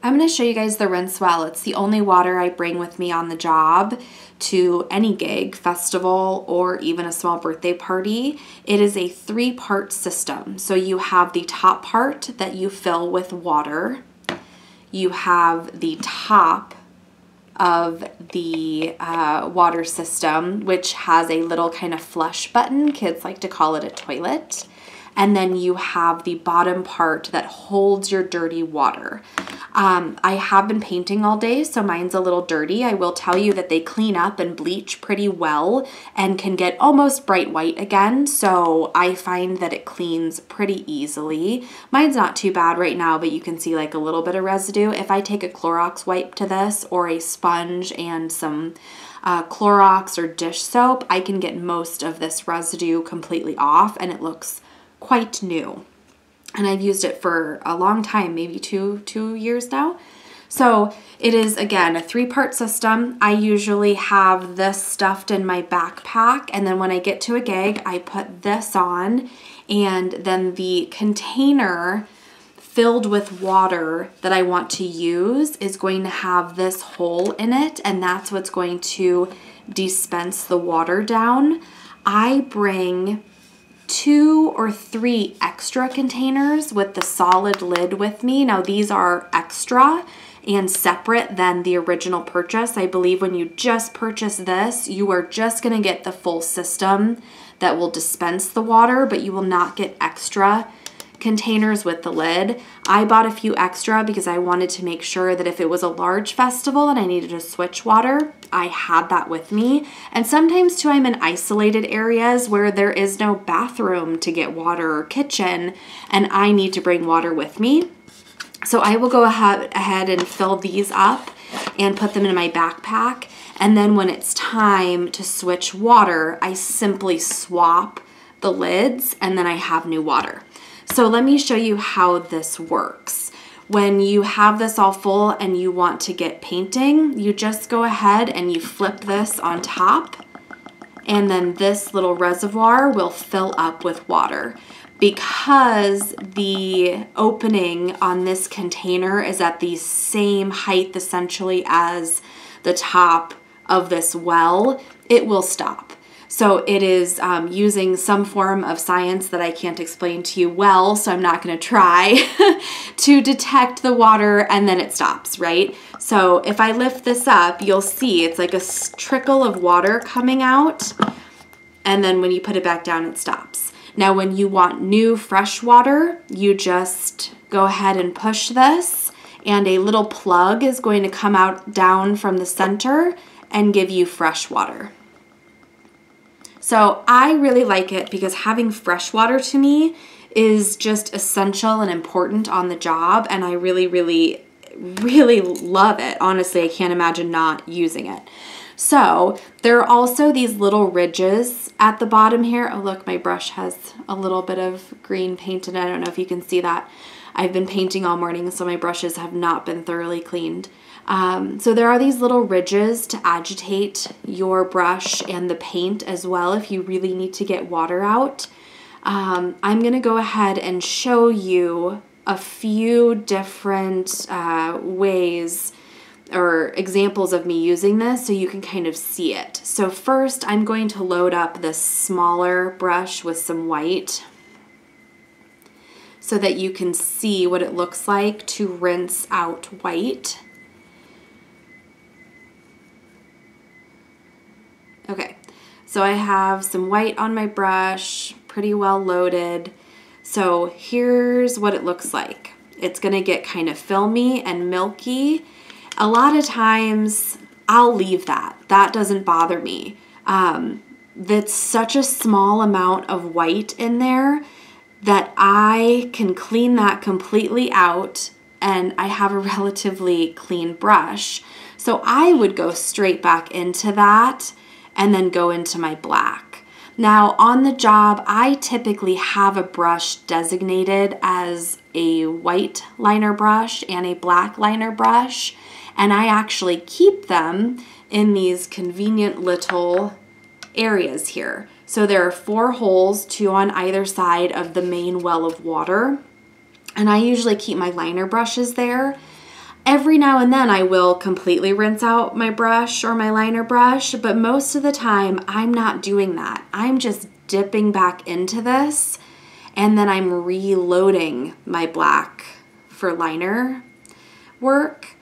I'm going to show you guys the rinsewell. It's the only water I bring with me on the job to any gig, festival, or even a small birthday party. It is a 3-part system. So you have the top part that you fill with water. You have the top of the water system, which has a little kind of flush button. Kids like to call it a toilet. And then you have the bottom part that holds your dirty water. I have been painting all day, so mine's a little dirty. I will tell you that they clean up and bleach pretty well and can get almost bright white again. So I find that it cleans pretty easily. Mine's not too bad right now, but you can see like a little bit of residue. If I take a Clorox wipe to this or a sponge and some Clorox or dish soap, I can get most of this residue completely off, and it looks quite new. And I've used it for a long time, maybe two years now. So it is, again, a 3-part system. I usually have this stuffed in my backpack, and then when I get to a gig, I put this on, and then the container filled with water that I want to use is going to have this hole in it, and that's what's going to dispense the water down. I bring 2 or 3 extra containers with the solid lid with me. Now these are extra and separate than the original purchase. I believe when you just purchase this, you are just going to get the full system that will dispense the water, but you will not get extra containers with the lid. I bought a few extra because I wanted to make sure that if it was a large festival and I needed to switch water, I had that with me. And sometimes too, I'm in isolated areas where there is no bathroom to get water or kitchen, and I need to bring water with me. So I will go ahead and fill these up and put them in my backpack. And then when it's time to switch water, I simply swap the lids and then I have new water. So let me show you how this works. When you have this all full and you want to get painting, you just go ahead and you flip this on top, and then this little reservoir will fill up with water. Because the opening on this container is at the same height essentially as the top of this well, it will stop. So it is using some form of science that I can't explain to you well, so I'm not going to try to detect the water, and then it stops, right? So if I lift this up, you'll see it's like a trickle of water coming out, and then when you put it back down, it stops. Now when you want new fresh water, you just go ahead and push this, and a little plug is going to come out down from the center and give you fresh water. So I really like it because having fresh water to me is just essential and important on the job, and I really, really, really love it. Honestly, I can't imagine not using it. So there are also these little ridges at the bottom here. Oh look, my brush has a little bit of green paint in it. I don't know if you can see that. I've been painting all morning, so my brushes have not been thoroughly cleaned. So there are these little ridges to agitate your brush and the paint as well if you really need to get water out. I'm going to go ahead and show you a few different ways or examples of me using this so you can kind of see it. So first I'm going to load up this smaller brush with some white so that you can see what it looks like to rinse out white. Okay, so I have some white on my brush, pretty well loaded. So here's what it looks like. It's gonna get kind of filmy and milky. A lot of times I'll leave that. That doesn't bother me. That's such a small amount of white in there that I can clean that completely out, and I have a relatively clean brush. So I would go straight back into that and then go into my black. Now on the job, I typically have a brush designated as a white liner brush and a black liner brush, and I actually keep them in these convenient little areas here. So there are 4 holes, 2 on either side of the main well of water, and I usually keep my liner brushes there. Every now and then I will completely rinse out my brush or my liner brush, but most of the time I'm not doing that. I'm just dipping back into this, and then I'm reloading my black for liner work.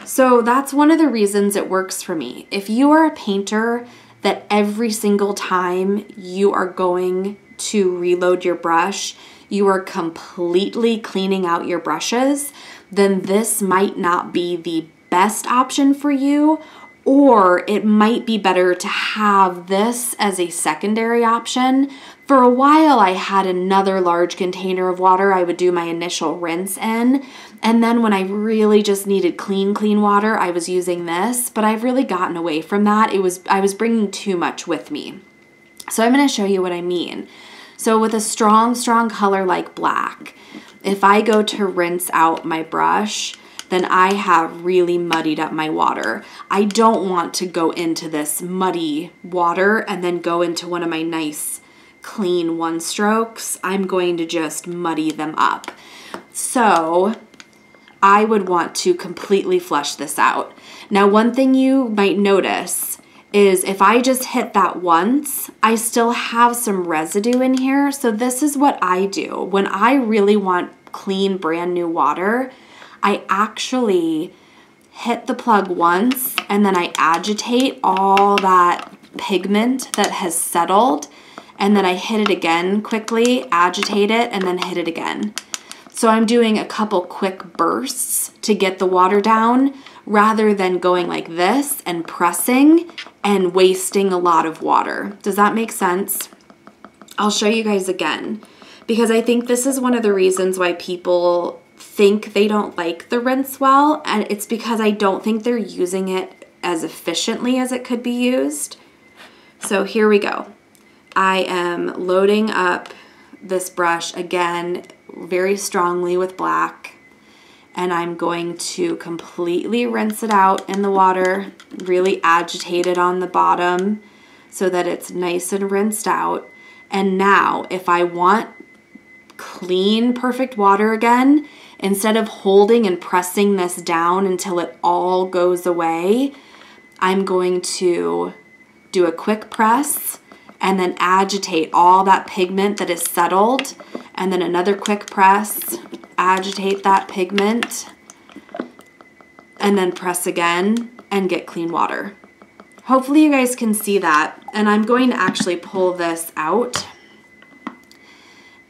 So that's one of the reasons it works for me. If you are a painter that every single time you are going to reload your brush, you are completely cleaning out your brushes, then this might not be the best option for you, or it might be better to have this as a secondary option. For a while, I had another large container of water I would do my initial rinse in, and then when I really just needed clean water, I was using this, but I've really gotten away from that. I was bringing too much with me. So I'm going to show you what I mean. So with a strong color like black, if I go to rinse out my brush, then I have really muddied up my water. I don't want to go into this muddy water and then go into one of my nice clean one strokes. I'm going to just muddy them up. So I would want to completely flush this out. Now, one thing you might notice is if I just hit that once, I still have some residue in here. So this is what I do. When I really want clean, brand new water, I actually hit the plug once and then I agitate all that pigment that has settled, and then I hit it again quickly, agitate it, and then hit it again. So I'm doing a couple quick bursts to get the water down rather than going like this and pressing and wasting a lot of water. Does that make sense? I'll show you guys again, because I think this is one of the reasons why people think they don't like the rinsewell, and it's because I don't think they're using it as efficiently as it could be used. So here we go. I am loading up this brush again very strongly with black, and I'm going to completely rinse it out in the water, really agitate it on the bottom so that it's nice and rinsed out. And now if I want clean, perfect water again, instead of holding and pressing this down until it all goes away, I'm going to do a quick press and then agitate all that pigment that is settled, and then another quick press, agitate that pigment, and then press again and get clean water. Hopefully you guys can see that, and I'm going to actually pull this out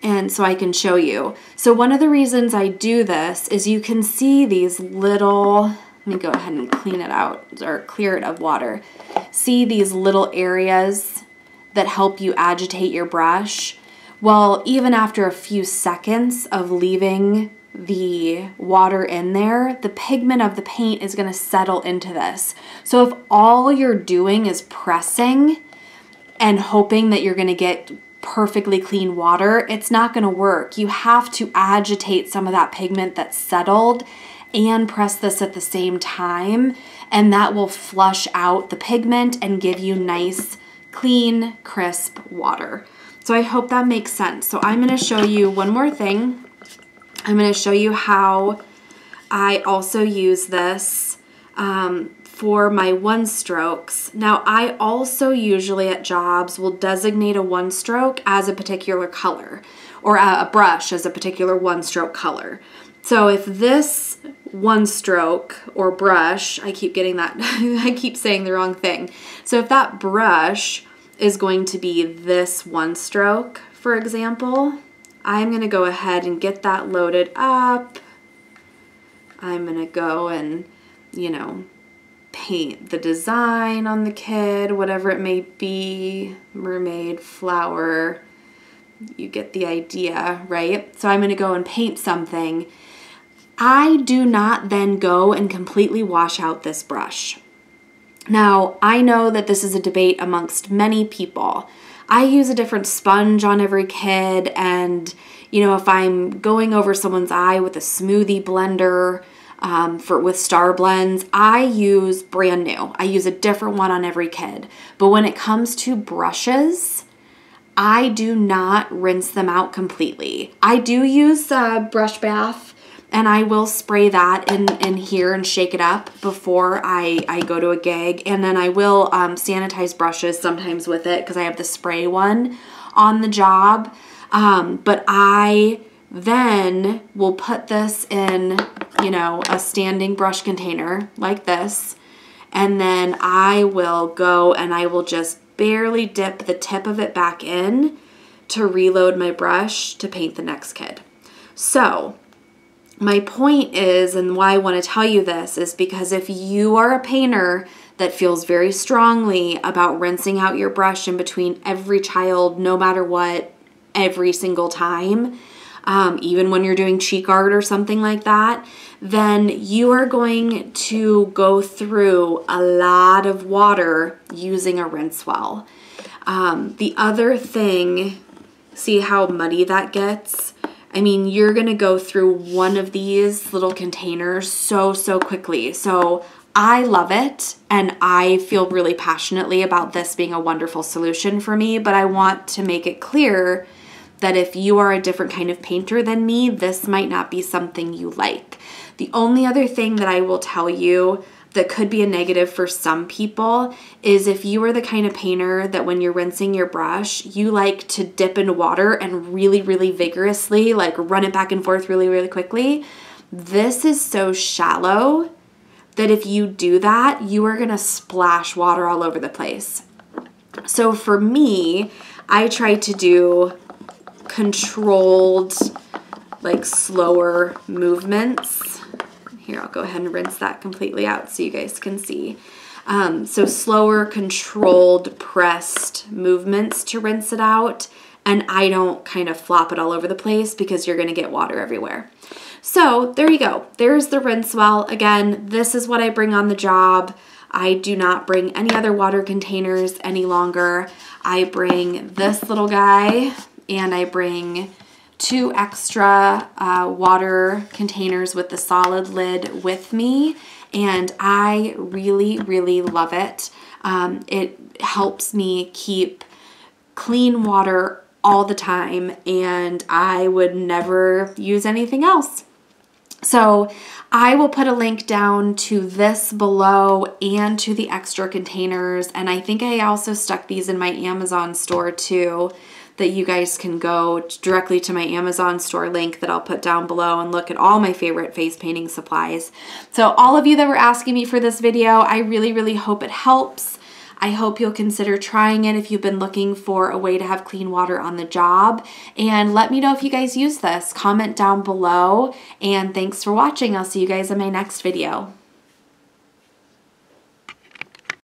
and so I can show you. So one of the reasons I do this is you can see these little, let me go ahead and clean it out or clear it of water. See these little areas that help you agitate your brush? Well, even after a few seconds of leaving the water in there, the pigment of the paint is going to settle into this. So if all you're doing is pressing and hoping that you're going to get perfectly clean water, it's not going to work. You have to agitate some of that pigment that's settled and press this at the same time, and that will flush out the pigment and give you nice, clean, crisp water. So I hope that makes sense. So I'm going to show you one more thing. I'm going to show you how I also use this for my one strokes. Now, I also usually at jobs will designate a one stroke as a particular color, or a brush as a particular one stroke color. So if this one stroke or brush, I keep getting that, I keep saying the wrong thing. So if that brush is going to be this one stroke, for example, I'm going to go ahead and get that loaded up. I'm going to go and, you know, paint the design on the kid, whatever it may be, mermaid, flower, you get the idea, right? So I'm going to go and paint something. I do not then go and completely wash out this brush. Now, I know that this is a debate amongst many people. I use a different sponge on every kid, and, you know, if I'm going over someone's eye with a smoothie blender, with StarBlends, I use brand new. I use a different one on every kid. But when it comes to brushes, I do not rinse them out completely. I do use a brush bath and I will spray that in here and shake it up before I go to a gig. And then I will sanitize brushes sometimes with it because I have the spray one on the job. But I then will put this in, you know, a standing brush container like this. And then I will go and I will just barely dip the tip of it back in to reload my brush to paint the next kid. So my point is, and why I want to tell you this, is because if you are a painter that feels very strongly about rinsing out your brush in between every child, no matter what, every single time, even when you're doing cheek art or something like that, then you are going to go through a lot of water using a rinse well. The other thing, see how muddy that gets? I mean, you're gonna go through one of these little containers so quickly. So I love it, and I feel really passionately about this being a wonderful solution for me, but I want to make it clear that if you are a different kind of painter than me, this might not be something you like. The only other thing that I will tell you that could be a negative for some people is if you are the kind of painter that when you're rinsing your brush, you like to dip into water and really vigorously, like run it back and forth really quickly. This is so shallow that if you do that, you are gonna splash water all over the place. So for me, I try to do controlled, like slower movements. Here, I'll go ahead and rinse that completely out so you guys can see. So slower, controlled, pressed movements to rinse it out. And I don't kind of flop it all over the place because you're gonna get water everywhere. So there you go. There's the rinse well. Again, this is what I bring on the job. I do not bring any other water containers any longer. I bring this little guy, and I bring 2 extra water containers with the solid lid with me, and I really love it. It helps me keep clean water all the time, and I would never use anything else. So I will put a link down to this below and to the extra containers, and I think I also stuck these in my Amazon store too, that you guys can go directly to my Amazon store link that I'll put down below and look at all my favorite face painting supplies. So all of you that were asking me for this video, I really hope it helps. I hope you'll consider trying it if you've been looking for a way to have clean water on the job. And let me know if you guys use this. Comment down below. And thanks for watching. I'll see you guys in my next video.